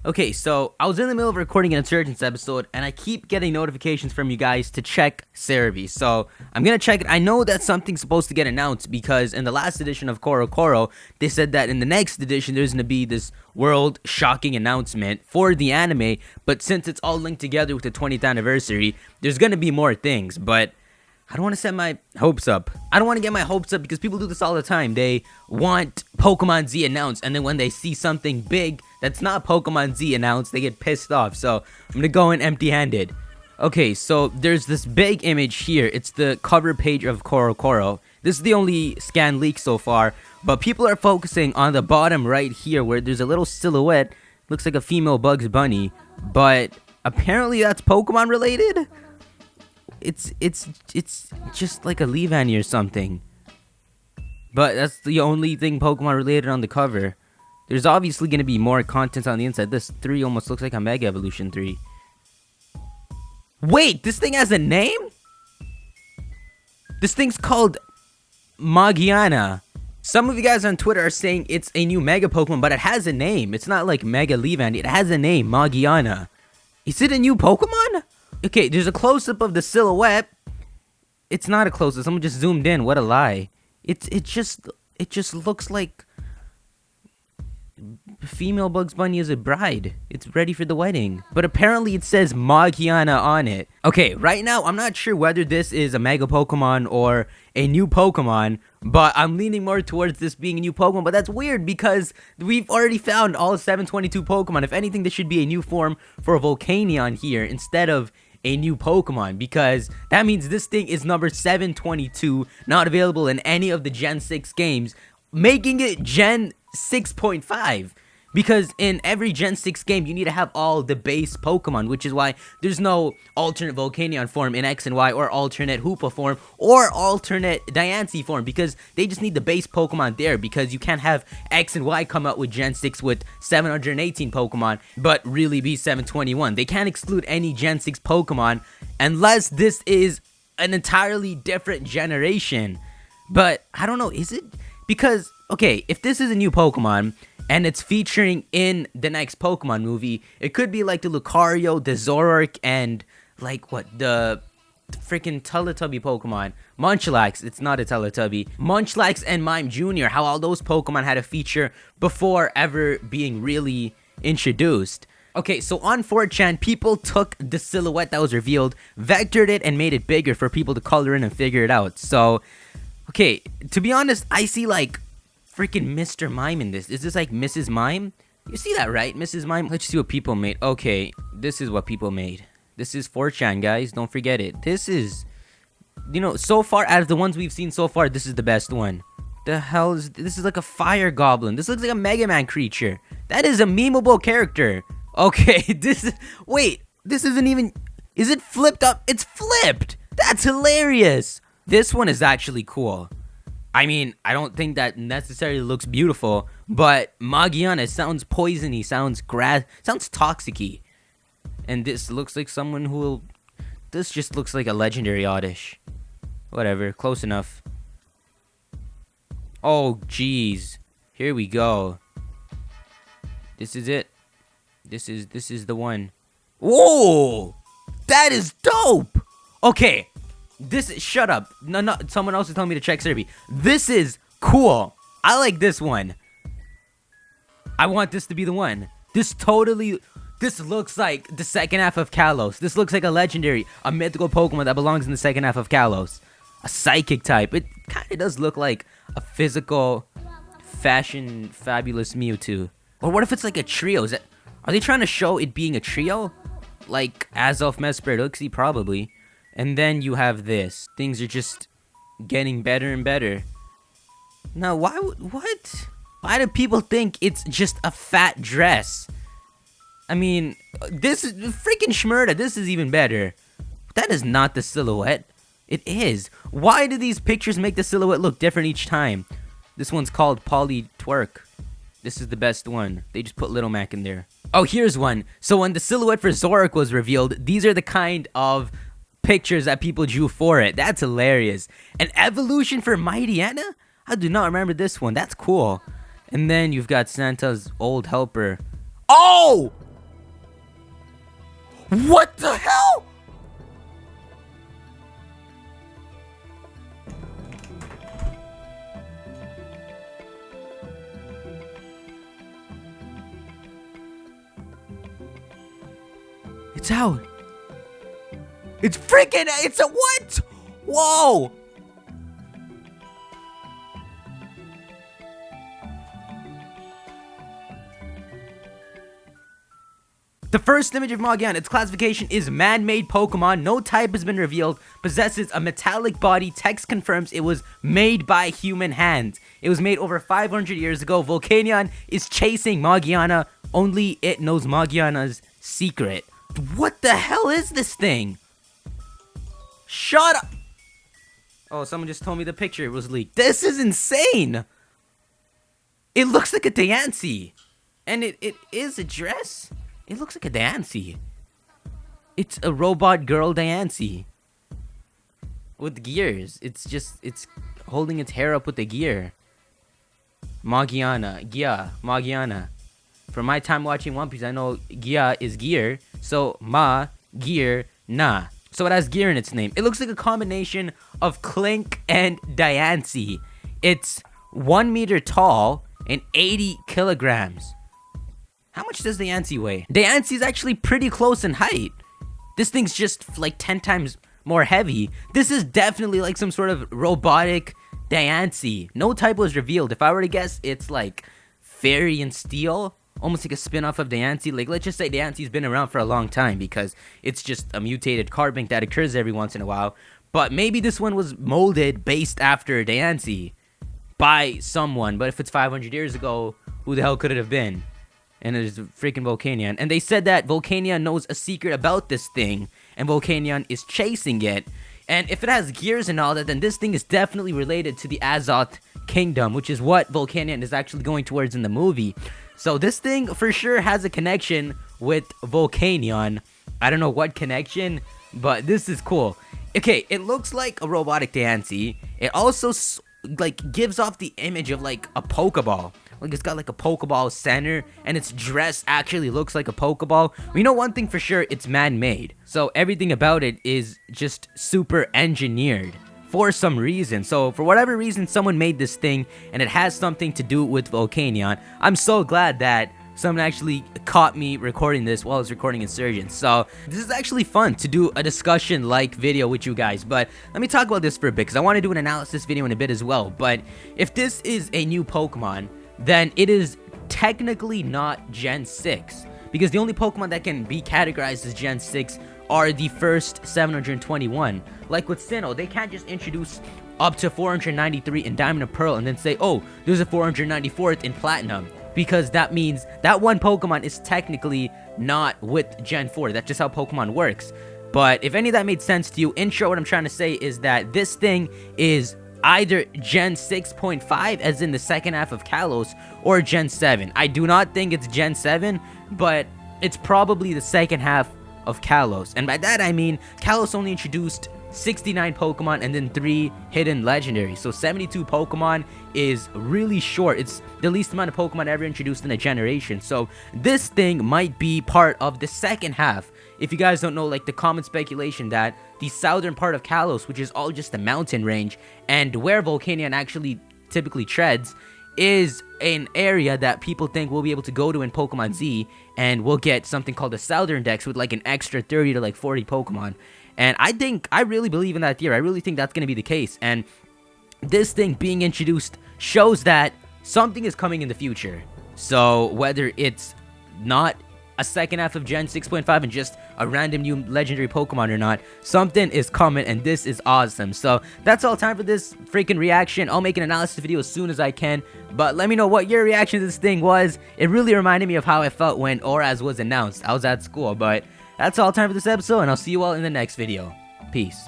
Okay, so I was in the middle of recording an Insurgents episode, and I keep getting notifications from you guys to check Cerebi. So I'm gonna check it. I know that something's supposed to get announced because in the last edition of Koro Koro, they said that in the next edition there's gonna be this world-shocking announcement for the anime. But since it's all linked together with the 20th anniversary, there's gonna be more things. But I don't want to set my hopes up. I don't want to get my hopes up because people do this all the time. They want Pokemon Z announced, and then when they see something big that's not Pokemon Z announced, they get pissed off. So I'm going to go in empty-handed. Okay, so there's this big image here. It's the cover page of Koro Koro. This is the only scan leak so far, but people are focusing on the bottom right here where there's a little silhouette. Looks like a female Bugs Bunny, but apparently that's Pokemon related? It's just like a Leavanny or something. But that's the only thing Pokemon related on the cover. There's obviously going to be more content on the inside. This 3 almost looks like a Mega Evolution 3. Wait, this thing has a name? This thing's called Magiana. Some of you guys on Twitter are saying it's a new Mega Pokemon, but it has a name. It's not like Mega Leavanny. It has a name, Magiana. Is it a new Pokemon? Okay, there's a close-up of the silhouette. It's not a close-up. Someone just zoomed in. What a lie. It just looks like female Bugs Bunny is a bride. It's ready for the wedding. But apparently it says Magiana on it. Okay, right now I'm not sure whether this is a Mega Pokemon or a new Pokemon, but I'm leaning more towards this being a new Pokemon. But that's weird because we've already found all 722 Pokemon. If anything, this should be a new form for a Volcanion here instead of a new Pokemon, because that means this thing is number 722, not available in any of the Gen 6 games, making it Gen 6.5. Because in every Gen 6 game, you need to have all the base Pokemon, which is why there's no alternate Volcanion form in X and Y, or alternate Hoopa form, or alternate Diancie form, because they just need the base Pokemon there, because you can't have X and Y come out with Gen 6 with 718 Pokemon, but really be 721. They can't exclude any Gen 6 Pokemon, unless this is an entirely different generation. But, I don't know, is it? Because, okay, if this is a new Pokemon, and it's featuring in the next Pokemon movie, it could be like the Lucario, the Zoroark, and like what, the freaking Teletubby Pokemon. Munchlax, it's not a Teletubby. Munchlax and Mime Jr., how all those Pokemon had a feature before ever being really introduced. Okay, so on 4chan, people took the silhouette that was revealed, vectored it, and made it bigger for people to color in and figure it out. So, okay, to be honest, I see like freaking Mr. Mime in this. Is this like Mrs. Mime? You see that, right? Mrs. Mime? Let's see what people made. Okay, this is what people made. This is 4chan, guys. Don't forget it. This is, you know, so far, out of the ones we've seen so far, this is the best one. The hell is, this is like a fire goblin. This looks like a Mega Man creature. That is a memeable character. Okay, this is, wait, this isn't even, is it flipped up? It's flipped. That's hilarious. This one is actually cool. I mean, I don't think that necessarily looks beautiful, but Magiana sounds poisony, sounds toxic-y. And this looks like someone who will, this just looks like a legendary Oddish. Whatever, close enough. Oh, jeez. Here we go. This is it. This is the one. Whoa! That is dope! Okay. Shut up. No, someone else is telling me to check Cerebi. This is cool. I like this one. I want this to be the one. This looks like the second half of Kalos. This looks like a legendary, a mythical Pokemon that belongs in the second half of Kalos. A psychic type. It kind of does look like a physical, fashion, fabulous Mewtwo. Or what if it's like a trio? Are they trying to show it being a trio? Like Azelf, Mesper, Uxie, probably. And then you have this. Things are just getting better and better. Now, what? Why do people think it's just a fat dress? I mean, this is freaking Shmurda. This is even better. That is not the silhouette. It is. Why do these pictures make the silhouette look different each time? This one's called Polly Twerk. This is the best one. They just put Little Mac in there. Oh, here's one. So when the silhouette for Zoroark was revealed, these are the kind of pictures that people drew for it. That's hilarious. An evolution for Mightyena? I do not remember this one. That's cool. And then you've got Santa's old helper. Oh! What the hell? It's out. It's freaking, it's a what? Whoa. The first image of Magiana, its classification is man-made Pokemon. No type has been revealed. Possesses a metallic body. Text confirms it was made by human hands. It was made over 500 years ago. Volcanion is chasing Magiana. Only it knows Magiana's secret. What the hell is this thing? Shut up! Oh, someone just told me the picture was leaked. This is insane! It looks like a Diancie. And it is a dress. It looks like a Diancie. It's a robot girl Diancie. With gears. It's holding its hair up with the gear. Magiana. Magiana. From my time watching One Piece, I know Gia is gear. So, gear, na. So it has gear in its name. It looks like a combination of Clink and Diancie. It's 1 meter tall and 80 kilograms. How much does Diancie weigh? Diancie is actually pretty close in height. This thing's just like 10 times more heavy. This is definitely like some sort of robotic Diancie. No type was revealed. If I were to guess, it's like Fairy and Steel. Almost like a spin-off of Diancie. Like, let's just say Diancie's been around for a long time because it's just a mutated carbink that occurs every once in a while. But maybe this one was molded based after Diancie by someone. But if it's 500 years ago, who the hell could it have been? And there's freaking Volcanion. And they said that Volcanion knows a secret about this thing. And Volcanion is chasing it. And if it has gears and all that, then this thing is definitely related to the Azoth Kingdom, which is what Volcanion is actually going towards in the movie. So this thing for sure has a connection with Volcanion. I don't know what connection, but this is cool. Okay, it looks like a robotic Diancie. It also like gives off the image of like a Pokeball. Like it's got like a Pokeball center, and its dress actually looks like a Pokeball. We know one thing for sure, it's man-made. So everything about it is just super engineered for some reason. So for whatever reason, someone made this thing, and it has something to do with Volcanion. I'm so glad that someone actually caught me recording this while I was recording Insurgents. So this is actually fun to do a discussion like video with you guys. But let me talk about this for a bit, because I want to do an analysis video in a bit as well. But if this is a new Pokemon, then it is technically not Gen 6, because the only Pokemon that can be categorized as Gen 6 are the first 721. Like with Sinnoh, they can't just introduce up to 493 in Diamond and Pearl and then say, oh, there's a 494th in Platinum, because that means that one Pokemon is technically not with Gen 4. That's just how Pokemon works. But if any of that made sense to you, in short, what I'm trying to say is that this thing is either Gen 6.5, as in the second half of Kalos, or Gen 7. I do not think it's Gen 7, but it's probably the second half of Kalos. And by that I mean, Kalos only introduced 69 Pokemon and then 3 hidden legendaries. So 72 Pokemon is really short. It's the least amount of Pokemon ever introduced in a generation. So this thing might be part of the second half. If you guys don't know, like the common speculation that the southern part of Kalos, which is all just a mountain range, and where Volcanion actually typically treads, is an area that people think we'll be able to go to in Pokemon Z, and we'll get something called the Southern Dex with like an extra 30 to like 40 Pokemon. And I really believe in that theory. I really think that's going to be the case. And this thing being introduced shows that something is coming in the future. So whether it's not a second half of Gen 6.5 and just a random new legendary Pokemon or not, something is coming, and this is awesome. So that's all time for this freaking reaction. I'll make an analysis video as soon as I can, but let me know what your reaction to this thing was. It really reminded me of how I felt when ORAS was announced. I was at school, but that's all time for this episode, and I'll see you all in the next video. Peace.